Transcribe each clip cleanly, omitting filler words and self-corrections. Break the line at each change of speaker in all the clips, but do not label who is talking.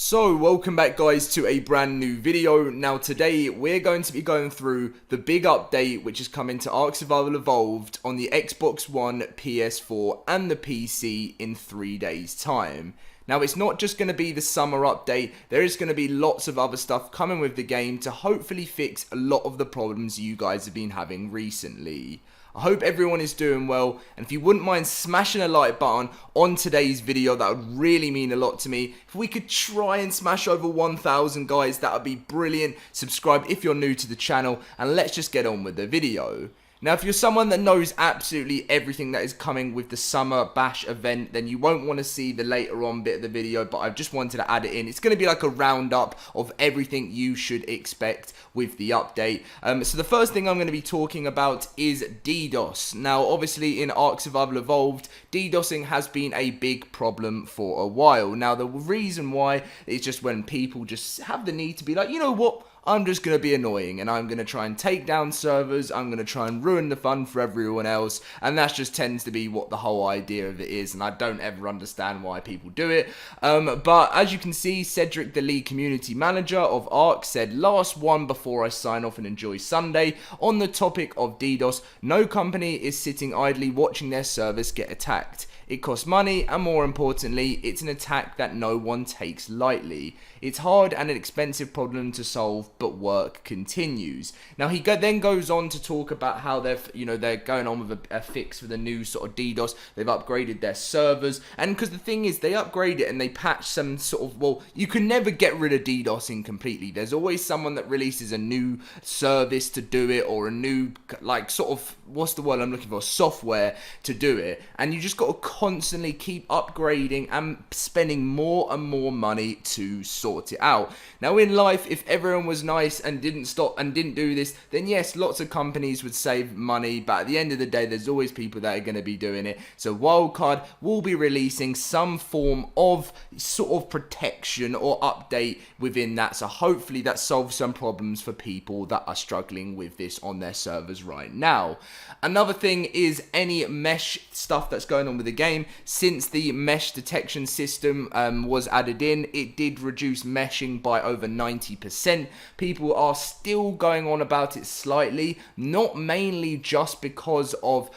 So, welcome back guys to a brand new video. Now today we're going to be going through the big update which is coming to Ark Survival Evolved on the Xbox One, PS4 and the PC in 3 days time. Now it's not just going to be the summer update, there is going to be lots of other stuff coming with the game to hopefully fix a lot of the problems you guys have been having recently. I hope everyone is doing well, and if you wouldn't mind smashing a like button on today's video, that would really mean a lot to me. If we could try and smash over 1,000 guys, that would be brilliant. Subscribe if you're new to the channel, and let's just get on with the video. Now, if you're someone that knows absolutely everything that is coming with the Summer Bash event, then you won't want to see the later on bit of the video, but I've just wanted to add it in. It's going to be like a roundup of everything you should expect with the update. So the first thing I'm going to be talking about is DDoS. Now, obviously in Ark Survival Evolved, DDoSing has been a big problem for a while. Now, the reason why is just when people just have the need to be like, you know what? I'm just going to be annoying and I'm going to try and take down servers, I'm going to try and ruin the fun for everyone else, and that just tends to be what the whole idea of it is, and I don't ever understand why people do it. But as you can see, Cedric, the lead community manager of Ark, said, "Last one before I sign off and enjoy Sunday. On the topic of DDoS, no company is sitting idly watching their servers get attacked. It costs money, and more importantly, it's an attack that no one takes lightly. It's hard and an expensive problem to solve, but work continues." Now he then goes on to talk about how they're going on with a fix for the new sort of DDoS. They've upgraded their servers, and because the thing is, they upgrade it and they patch some sort of, well, you can never get rid of DDoSing completely. There's always someone that releases a new service to do it, or a new, like, sort of, what's the word I'm looking for, software to do it, and you just got to constantly keep upgrading and spending more and more money to sort it out. Now in life, if everyone was nice and didn't stop and didn't do this, then yes, lots of companies would save money, but at the end of the day, there's always people that are going to be doing it. So Wildcard will be releasing some form of sort of protection or update within that, so hopefully that solves some problems for people that are struggling with this on their servers right now. Another thing is any mesh stuff that's going on with the game. Since the mesh detection system was added in, it did reduce meshing by over 90%. People are still going on about it slightly, not mainly just because of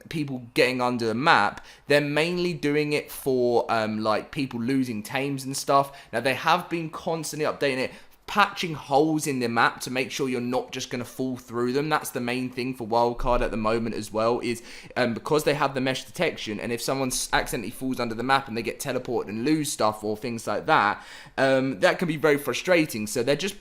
people getting under the map. They're mainly doing it for like people losing tames and stuff. Now they have been constantly updating it, patching holes in the map to make sure you're not just going to fall through them. That's the main thing for Wildcard at the moment as well, is because they have the mesh detection, and if someone accidentally falls under the map and they get teleported and lose stuff or things like that, that can be very frustrating. So they're just,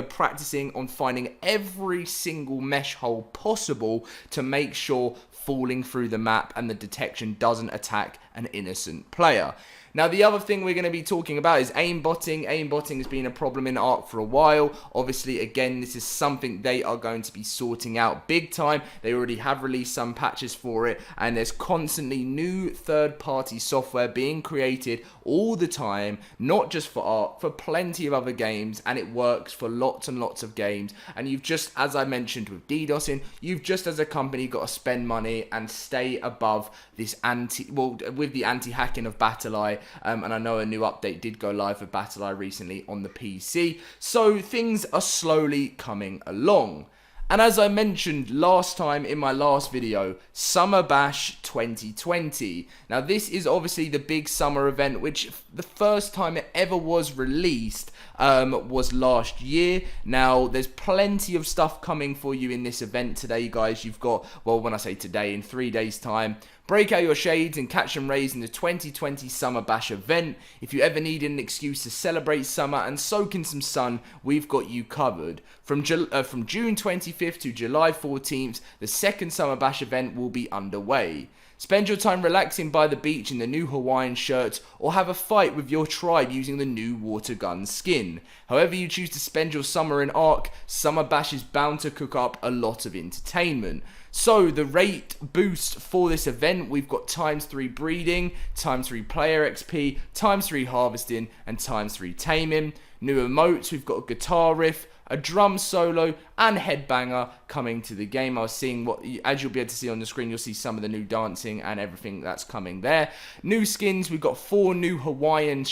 practicing on finding every single mesh hole possible to make sure falling through the map and the detection doesn't attack an innocent player. Now, the other thing we're going to be talking about is aimbotting. Aimbotting has been a problem in Ark for a while. Obviously, again, this is something they are going to be sorting out big time. They already have released some patches for it, and there's constantly new third-party software being created all the time, not just for Ark, for plenty of other games, and it works for lots and lots of games. And you've just, as I mentioned with DDoSing, you've just as a company got to spend money and stay above this with the anti-hacking of BattlEye. And I know a new update did go live for BattlEye recently on the PC, so things are slowly coming along. And as I mentioned last time in my last video, Summer Bash 2020. Now this is obviously the big summer event, which the first time it ever was released was last year. Now there's plenty of stuff coming for you in this event today, guys. You've got, well, when I say today, in 3 days time, break out your shades and catch and raise in the 2020 Summer Bash event. If you ever need an excuse to celebrate summer and soak in some sun, we've got you covered. From June 25th to July 14th, the second Summer Bash event will be underway. Spend your time relaxing by the beach in the new Hawaiian shirt, or have a fight with your tribe using the new water gun skin. However you choose to spend your summer in Ark, Summer Bash is bound to cook up a lot of entertainment. So the rate boost for this event, we've got ×3 breeding, ×3 player XP, ×3 harvesting, and ×3 taming. New emotes, we've got a guitar riff, a drum solo, and headbanger coming to the game. I was seeing what, as you'll be able to see on the screen, you'll see some of the new dancing and everything that's coming there. New skins, we've got 4 new Hawaiian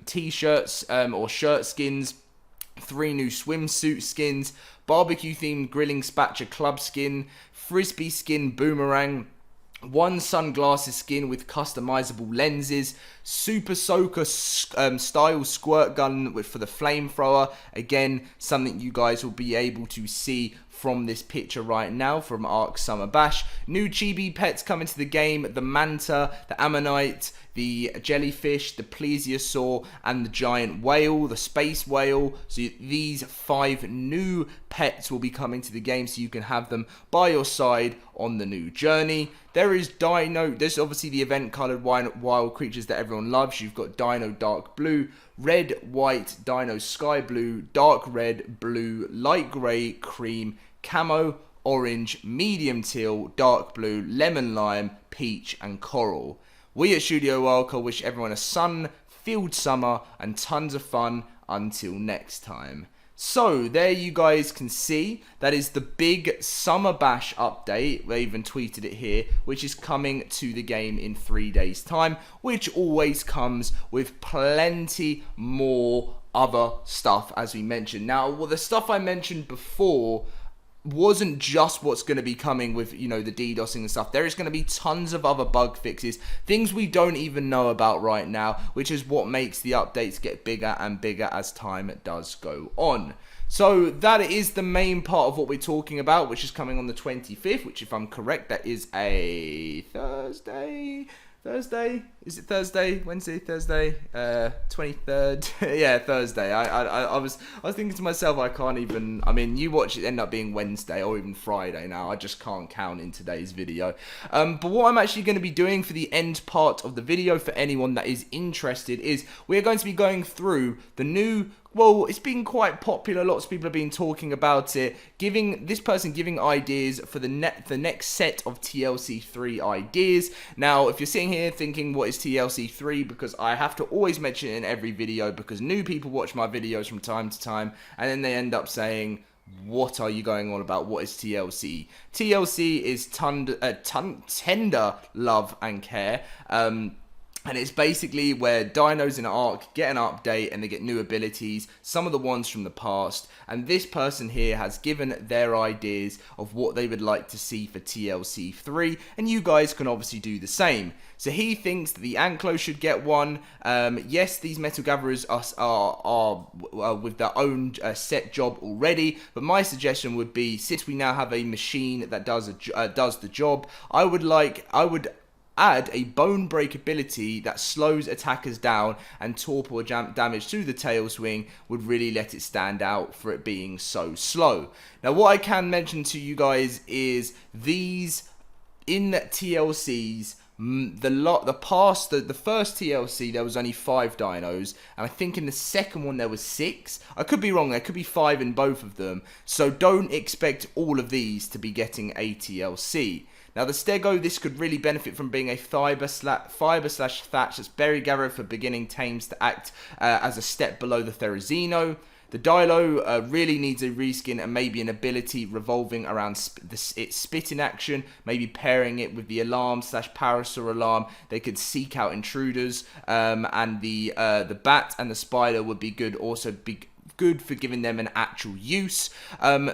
t-shirts or shirt skins, 3 new swimsuit skins, barbecue themed grilling spatcher club skin, frisbee skin boomerang, 1 sunglasses skin with customizable lenses, Super Soaker style squirt gun for the flamethrower. Again, something you guys will be able to see from this picture right now from Ark Summer Bash. New chibi pets coming to the game: the manta, the ammonite, the jellyfish, the plesiosaur, and the giant whale, the space whale. So these 5 new pets will be coming to the game, so you can have them by your side on the new journey. There's obviously the event colored wild creatures that everyone loves. You've got Dino Dark Blue, Red, White, Dino Sky Blue, Dark Red, Blue, Light Grey, Cream, Camo, Orange, Medium Teal, Dark Blue, Lemon Lime, Peach, and Coral. We at Studio Wildcard wish everyone a sun-filled summer and tons of fun until next time. So, there you guys can see, that is the big Summer Bash update. They even tweeted it here, which is coming to the game in 3 days' time, which always comes with plenty more other stuff, as we mentioned. Now, the stuff I mentioned before wasn't just what's going to be coming with, the DDoSing and stuff. There is going to be tons of other bug fixes, things we don't even know about right now, which is what makes the updates get bigger and bigger as time does go on. So that is the main part of what we're talking about, which is coming on the 25th, which, if I'm correct, that is a Thursday? Is it Thursday? Wednesday? Thursday? 23rd? Yeah, Thursday. I was thinking to myself, I can't even, you watch it end up being Wednesday or even Friday now. I just can't count in today's video. But what I'm actually going to be doing for the end part of the video, for anyone that is interested, is we're going to be going through the new, well, it's been quite popular. Lots of people have been talking about it. Giving ideas for the next set of TLC 3 ideas. Now, if you're sitting here thinking, what is TLC 3? Because I have to always mention it in every video, because new people watch my videos from time to time, and then they end up saying, what are you going on about? What is TLC? TLC is tender love and care. And it's basically where dinos in Ark get an update and they get new abilities, some of the ones from the past. And this person here has given their ideas of what they would like to see for TLC 3. And you guys can obviously do the same. So he thinks that the Anklo should get one. Yes, these metal gatherers are with their own set job already. But my suggestion would be, since we now have a machine that does the job, I would add a bone break ability that slows attackers down, and torpor damage through the tail swing would really let it stand out for it being so slow. Now, what I can mention to you guys is these in TLCs. The first TLC there was only 5 dinos, and I think in the second one there was 6. I could be wrong, there could be 5 in both of them, so don't expect all of these to be getting a TLC. Now, the Stego, this could really benefit from being a fiber slash thatch that's berry gatherer for beginning tames to act as a step below the Therizino. The Dilo really needs a reskin and maybe an ability revolving around its spitting action, maybe pairing it with the alarm slash parasaur alarm. They could seek out intruders, and the bat and the spider would be good, also good for giving them an actual use.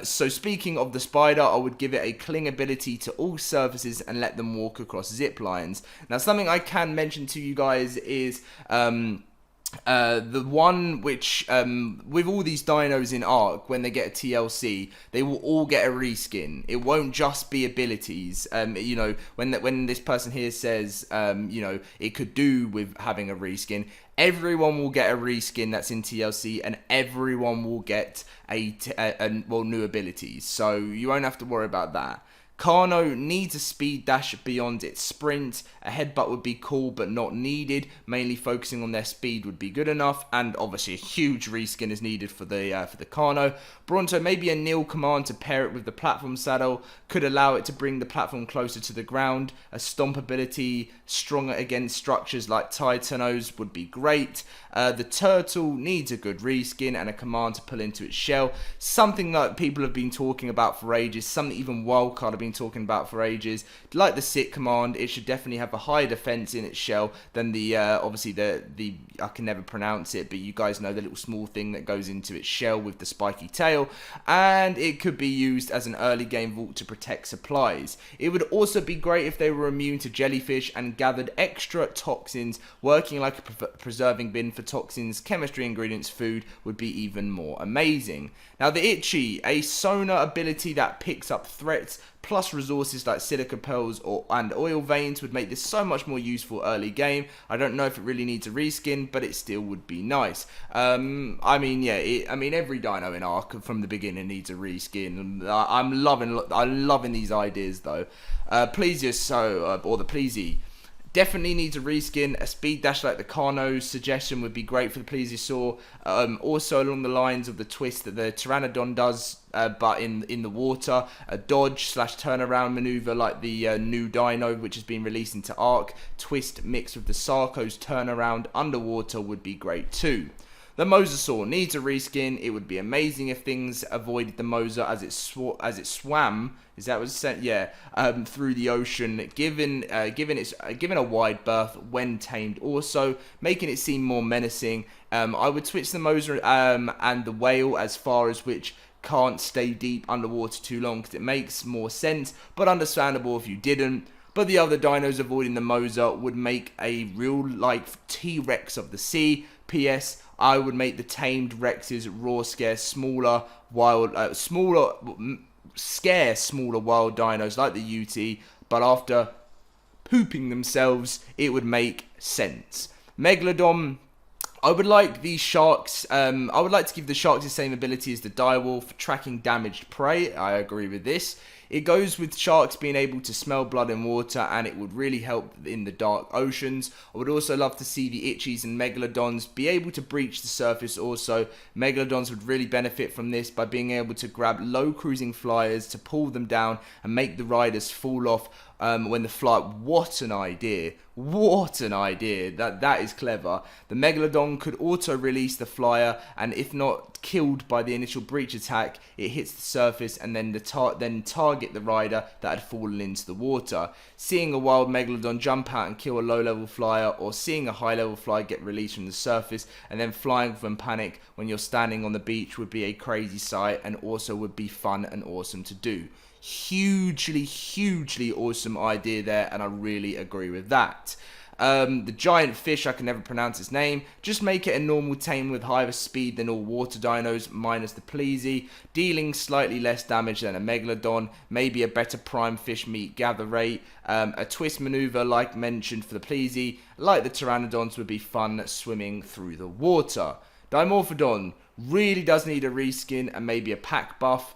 So speaking of the spider, I would give it a cling ability to all surfaces and let them walk across zip lines. Now, something I can mention to you guys is the one which, with all these dinos in Ark, when they get a TLC, they will all get a reskin. It won't just be abilities. When this person here says, it could do with having a reskin, everyone will get a reskin that's in TLC, and everyone will get new abilities. So you won't have to worry about that. Kano needs a speed dash beyond its sprint. A headbutt would be cool but not needed. Mainly focusing on their speed would be good enough, and obviously a huge reskin is needed for the Kano. Bronto, maybe a kneel command to pair it with the platform saddle could allow it to bring the platform closer to the ground. A stomp ability stronger against structures like Titanos would be great. The turtle needs a good reskin and a command to pull into its shell. Something that people have been talking about for ages, something even Wildcard have been talking about for ages. Like the sit command, it should definitely have a higher defense in its shell than the obviously the I can never pronounce it, but you guys know the little small thing that goes into its shell with the spiky tail, and it could be used as an early game vault to protect supplies. It would also be great if they were immune to jellyfish and gathered extra toxins. Working like a preserving bin for toxins, chemistry, ingredients, food would be even more amazing. Now the Itchy, a sonar ability that picks up threats, plus resources like silica pearls and oil veins would make this so much more useful early game. I don't know if it really needs a reskin, but it still would be nice. I mean, yeah, every dino in Ark from the beginning needs a reskin. I'm loving these ideas though. Plesiosaur, or the Plesy, definitely needs a reskin. A speed dash like the Kano's suggestion would be great for the Plesiosaur. Also along the lines of the twist that the Pteranodon does, but in the water. A dodge / turnaround maneuver like the new Dino, which has been released into Ark. Twist mixed with the Sarco's turnaround underwater would be great too. The Mosasaur needs a reskin. It would be amazing if things avoided the Mosa as it swam. Is that what it said? Yeah. Through the ocean, given a wide berth when tamed. Also making it seem more menacing. I would switch the Mosa and the whale as far as which can't stay deep underwater too long, because it makes more sense, but understandable if you didn't. But the other dinos avoiding the Mosa would make a real life T-Rex of the sea. P.S. I would make the tamed Rexes raw, scare, smaller wild dinos like the UT, but after pooping themselves, it would make sense. Megalodon, I would like these sharks. I would like to give the sharks the same ability as the direwolf for tracking damaged prey. I agree with this. It goes with sharks being able to smell blood in water, and it would really help in the dark oceans. I would also love to see the Itchies and Megalodons be able to breach the surface also. Megalodons would really benefit from this by being able to grab low cruising flyers to pull them down and make the riders fall off when the flight. What an idea. What an idea. That is clever. The Megalodon could auto release the flyer, and if not killed by the initial breach attack, it hits the surface and then target the rider that had fallen into the water. Seeing a wild Megalodon jump out and kill a low level flyer, or seeing a high level flyer get released from the surface and then flying from panic when you're standing on the beach would be a crazy sight, and also would be fun and awesome to do. Hugely awesome idea there, and I really agree with that. The giant fish, I can never pronounce its name. Just make it a normal tame with higher speed than all water dinos, minus the Plesy, dealing slightly less damage than a Megalodon. Maybe a better prime fish meat gather rate. A twist maneuver like mentioned for the Plesy, like the Pteranodons, would be fun swimming through the water. Dimorphodon really does need a reskin and maybe a pack buff.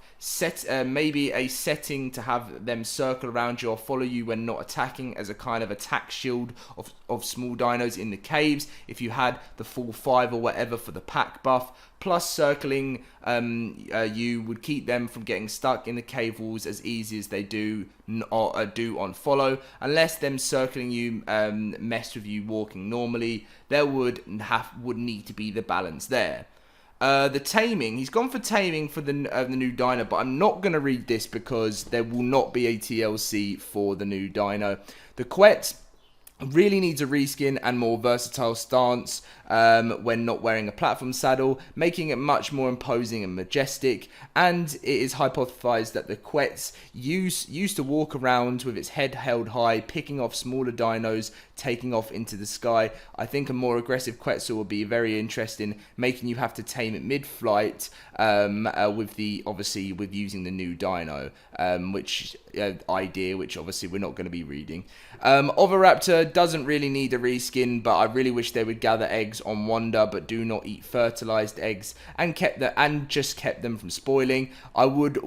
Maybe a setting to have them circle around you or follow you when not attacking, as a kind of attack shield of small dinos in the caves, if you had the full 5 or whatever for the pack buff. Plus circling you would keep them from getting stuck in the cave walls as easy as they do on follow. Unless them circling you mess with you walking normally, there would need to be the balance there. The taming, he's gone for taming for the new dino, but I'm not going to read this because there will not be a TLC for the new dino. The Quet really needs a reskin and more versatile stance when not wearing a platform saddle, making it much more imposing and majestic. And it is hypothesized that the Quetz used to walk around with its head held high, picking off smaller dinos, taking off into the sky. I think a more aggressive Quetzal will be very interesting, making you have to tame it mid-flight with using the new dino, which obviously we're not going to be reading. Oviraptor doesn't really need a reskin, but I really wish they would gather eggs on Wonder, but do not eat fertilized eggs, and just kept them from spoiling. I would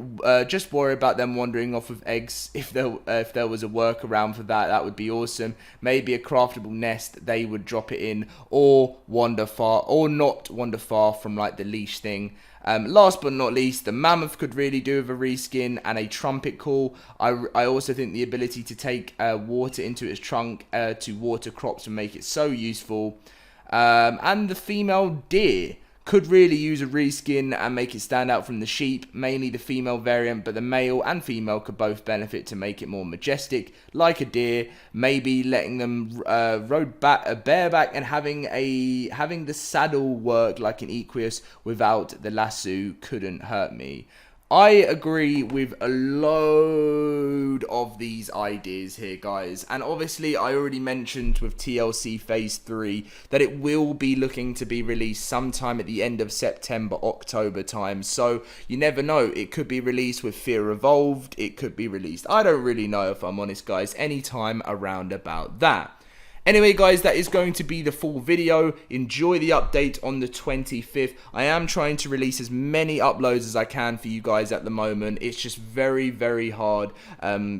just worry about them wandering off with eggs. If there was a workaround for that, that would be awesome. Maybe a craftable nest they would drop it in, or not wander far from like the leash thing. Last but not least, the mammoth could really do with a reskin and a trumpet call. I also think the ability to take water into its trunk to water crops would make it so useful. And the female deer could really use a reskin and make it stand out from the sheep, mainly the female variant, but the male and female could both benefit to make it more majestic, like a deer, maybe letting them rode bareback and having the saddle work like an equus without the lasso couldn't hurt me. I agree with a load of these ideas here, guys. And obviously, I already mentioned with TLC Phase 3 that it will be looking to be released sometime at the end of September, October time. So, you never know. It could be released with Fear Evolved. It could be released, I don't really know if I'm honest, guys, anytime around about that. Anyway, guys, that is going to be the full video. Enjoy the update on the 25th. I am trying to release as many uploads as I can for you guys at the moment. It's just very, very hard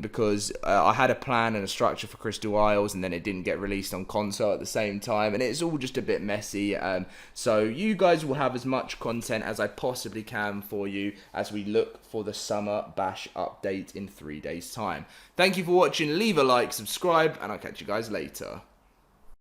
because I had a plan and a structure for Crystal Isles, and then it didn't get released on console at the same time, and it's all just a bit messy. So you guys will have as much content as I possibly can for you as we look for the Summer Bash update in 3 days' time. Thank you for watching. Leave a like, subscribe, and I'll catch you guys later.